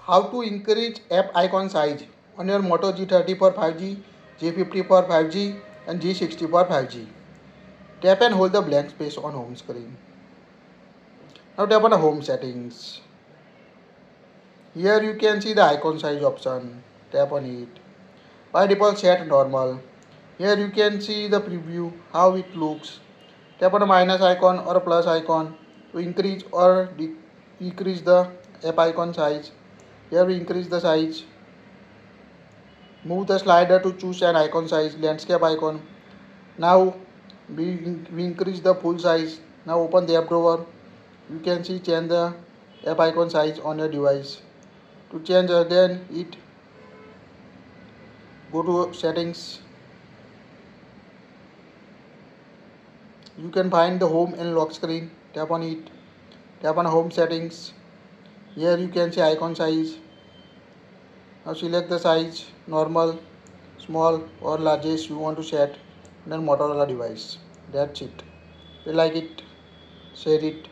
How to increase app icon size on your Moto G34 5G, G54 5G and G64 5G. Tap and hold the blank space on home screen. Now tap on the home settings. Here you can see the icon size option. Tap on it. By default set normal. Here you can see the preview, how it looks. Tap on the minus icon or a plus icon to increase or decrease the app icon size. Here we increase the size. Move the slider to choose an icon size, landscape icon. Now we increase the full size. Now open the app drawer. You can see change the app icon size on your device. To change again it, go to settings. You can find the home and lock screen. Tap on it. Tap on home settings. Here you can see icon size. Now select the size, normal, small or largest you want to set on a Motorola device. That's it. If you like it, share it.